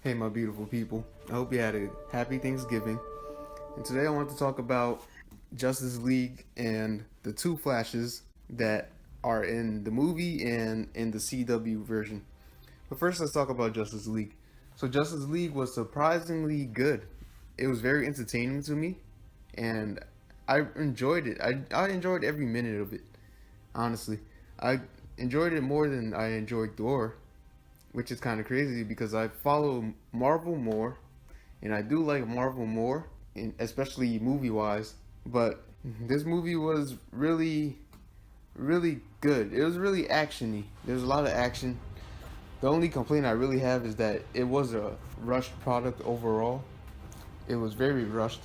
Hey, my beautiful people. I hope you had a happy Thanksgiving. And today I want to talk about Justice League and the two Flashes that are in the movie and in the CW version. But first, let's talk about Justice League. So, Justice League was surprisingly good. It was very entertaining to me, and I enjoyed it. I enjoyed every minute of it, honestly. I enjoyed it more than I enjoyed Thor, which is kind of crazy because I follow Marvel more, and I do like Marvel more, especially movie wise. But this movie was really, really good. It was really actiony. There's a lot of action. The only complaint I really have is that it was a rushed product overall. It was very rushed.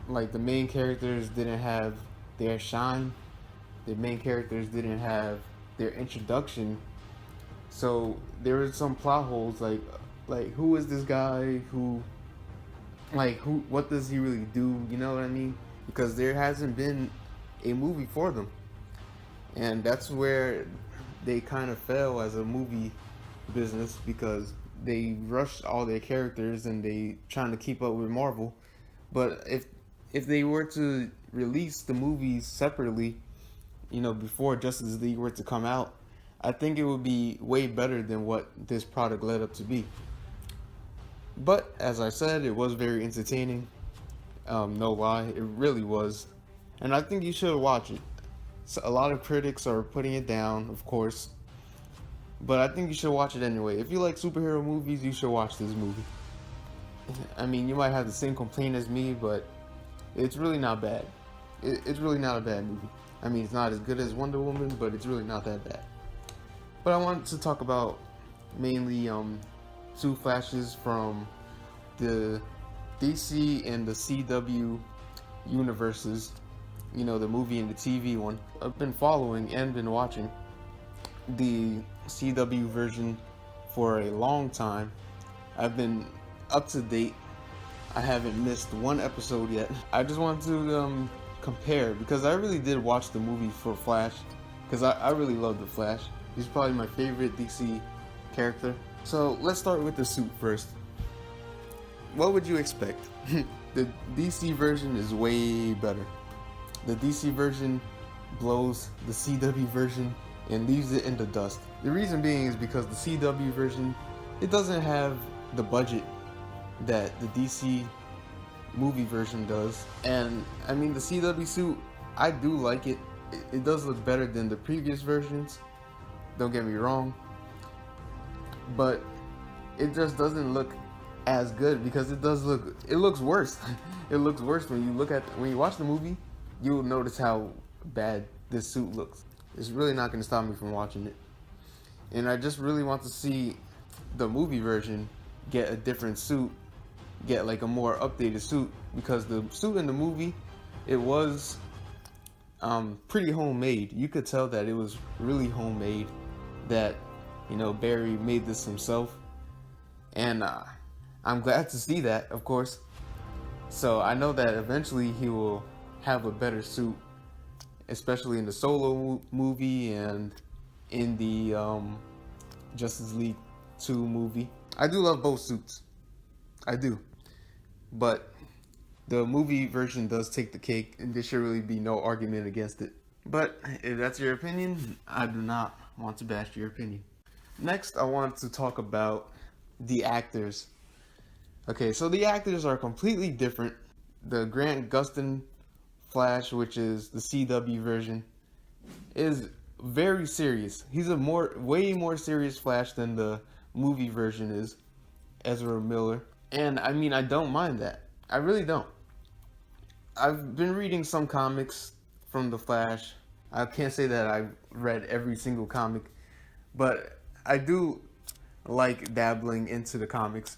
Like the main characters didn't have their shine. The main characters didn't have their introduction. So there were some plot holes, like who is this guy? What does he really do? You know what I mean? Because there hasn't been a movie for them, and that's where they kind of fail as a movie business because they rushed all their characters and they trying to keep up with Marvel. But if they were to release the movies separately, before Justice League were to come out, I think it would be way better than what this product led up to be. But as I said, it was very entertaining. No lie, it really was, and I think you should watch it. So a lot of critics are putting it down, of course, but I think you should watch it anyway. If you like superhero movies, you should watch this movie. I mean, you might have the same complaint as me, but it's really not bad. It's really not a bad movie. I mean, it's not as good as Wonder Woman, but it's really not that bad. But I wanted to talk about mainly two Flashes from the DC and the CW universes. The movie and the TV one. I've been following and been watching the CW version for a long time. I've been up to date. I haven't missed one episode yet. I just wanted to compare because I really did watch the movie for Flash because I really love the Flash. He's probably my favorite DC character. So let's start with the suit first. What would you expect? The DC version is way better. The DC version blows the CW version and leaves it in the dust. The reason being is because the CW version, it doesn't have the budget that the DC movie version does. And I mean, the CW suit, I do like it. It does look better than the previous versions. Don't get me wrong. But it just doesn't look as good because it looks worse. It looks worse when you watch the movie, you'll notice how bad this suit looks. It's really not going to stop me from watching it. And I just really want to see the movie version get a different suit, get like a more updated suit, because the suit in the movie, it was pretty homemade. You could tell that it was really homemade, that Barry made this himself, and I'm glad to see that, of course. So I know that eventually he will have a better suit, especially in the solo movie and in the Justice League 2 movie. I do love both suits. I do. But the movie version does take the cake, and there should really be no argument against it. But if that's your opinion, I do not want to bash your opinion. Next, I want to talk about the actors. Okay, so the actors are completely different. The Grant Gustin Flash, which is the CW version, is very serious. He's a way more serious Flash than the movie version is, Ezra Miller. And I mean, I don't mind that. I really don't. I've been reading some comics from the Flash. I can't say that I've read every single comic, but I do like dabbling into the comics.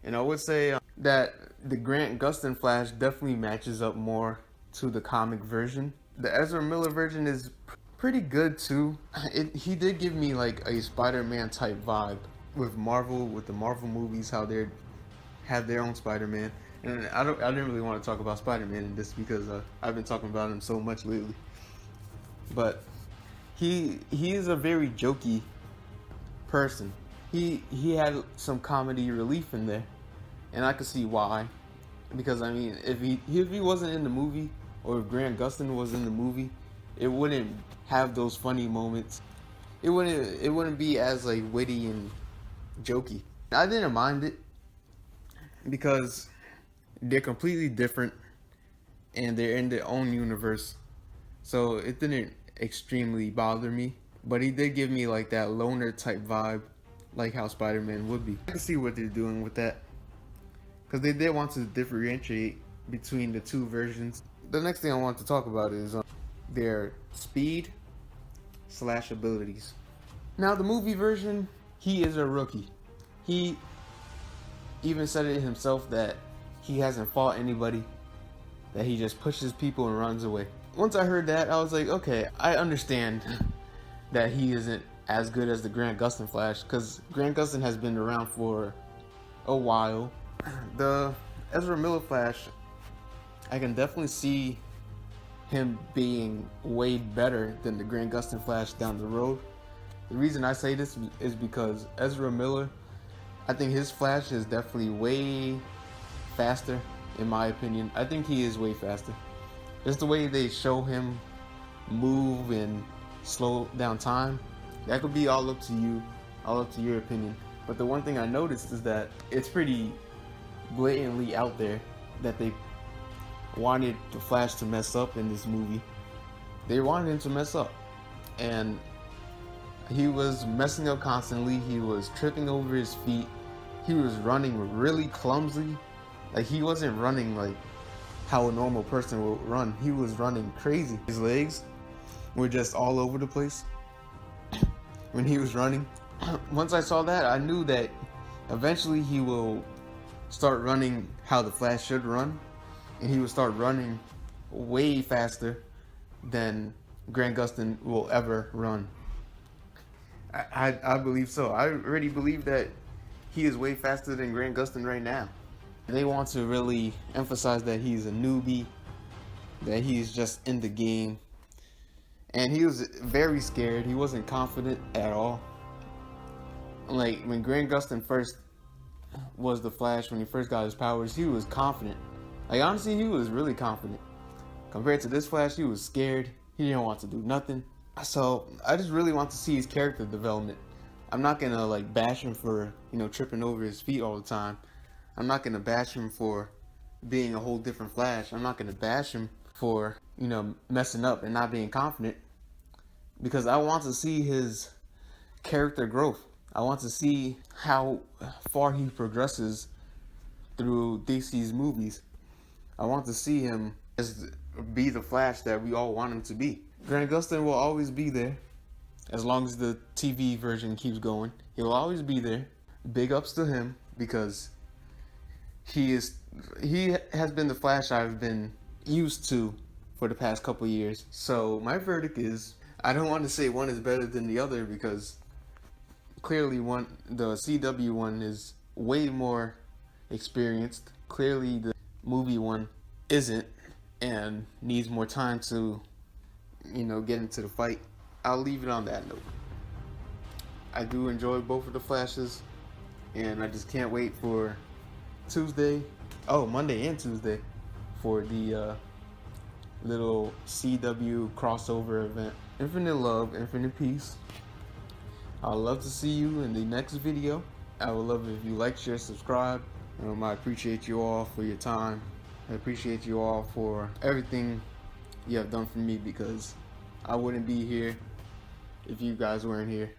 And I would say that the Grant Gustin Flash definitely matches up more to the comic version. The Ezra Miller version is pretty good too. He did give me like a Spider-Man type vibe with the Marvel movies, how they have their own Spider-Man. And I didn't really want to talk about Spider-Man in this because I've been talking about him so much lately. But he is a very jokey person. he had some comedy relief in there, and I could see why. Because I mean, if he wasn't in the movie, or if Grant Gustin was in the movie, it wouldn't have those funny moments. It wouldn't be as like witty and jokey. I didn't mind it because they're completely different and they're in their own universe. So it didn't extremely bother me. But he did give me like that loner type vibe, like how Spider-Man would be. I can see what they're doing with that, because they did want to differentiate between the two versions. The next thing I want to talk about is their speed / abilities. Now the movie version, he is a rookie. He even said it himself that he hasn't fought anybody, that he just pushes people and runs away. Once I heard that, I was like, okay, I understand that he isn't as good as the Grant Gustin Flash, because Grant Gustin has been around for a while. The Ezra Miller Flash, I can definitely see him being way better than the Grant Gustin Flash down the road. The reason I say this is because Ezra Miller, I think his Flash is definitely way faster, in my opinion. I think he is way faster. Just the way they show him move and slow down time, that could be all up to you, all up to your opinion. But the one thing I noticed is that it's pretty blatantly out there that they wanted the Flash to mess up in this movie. They wanted him to mess up, and he was messing up constantly. He was tripping over his feet. He was running really clumsily. Like, he wasn't running like how a normal person would run. He was running crazy. His legs were just all over the place when he was running. Once I saw that, I knew that eventually he will start running how the Flash should run, and he will start running way faster than Grant Gustin will ever run. I believe so. I already believe that he is way faster than Grant Gustin right now. They want to really emphasize that he's a newbie, that he's just in the game. And he was very scared. He wasn't confident at all. Like, when Grant Gustin first was the Flash, when he first got his powers, he was confident. Like, honestly, he was really confident. Compared to this Flash, he was scared. He didn't want to do nothing. So, I just really want to see his character development. I'm not gonna, like, bash him for, tripping over his feet all the time. I'm not gonna bash him for being a whole different Flash. I'm not gonna bash him for, messing up and not being confident, because I want to see his character growth. I want to see how far he progresses through DC's movies. I want to see him as be the Flash that we all want him to be. Grant Gustin will always be there as long as the TV version keeps going. He'll always be there. Big ups to him, because he has been the Flash I've been used to for the past couple years. So my verdict is, I don't want to say one is better than the other, because clearly the CW one is way more experienced. Clearly the movie one isn't, and needs more time to, get into the fight. I'll leave it on that note. I do enjoy both of the Flashes, and I just can't wait for Monday and Tuesday for the little CW crossover event. Infinite love, infinite peace. I'd love to see you in the next video. I would love it if you like, share, subscribe. I appreciate you all for your time. I appreciate you all for everything you have done for me, because I wouldn't be here if you guys weren't here.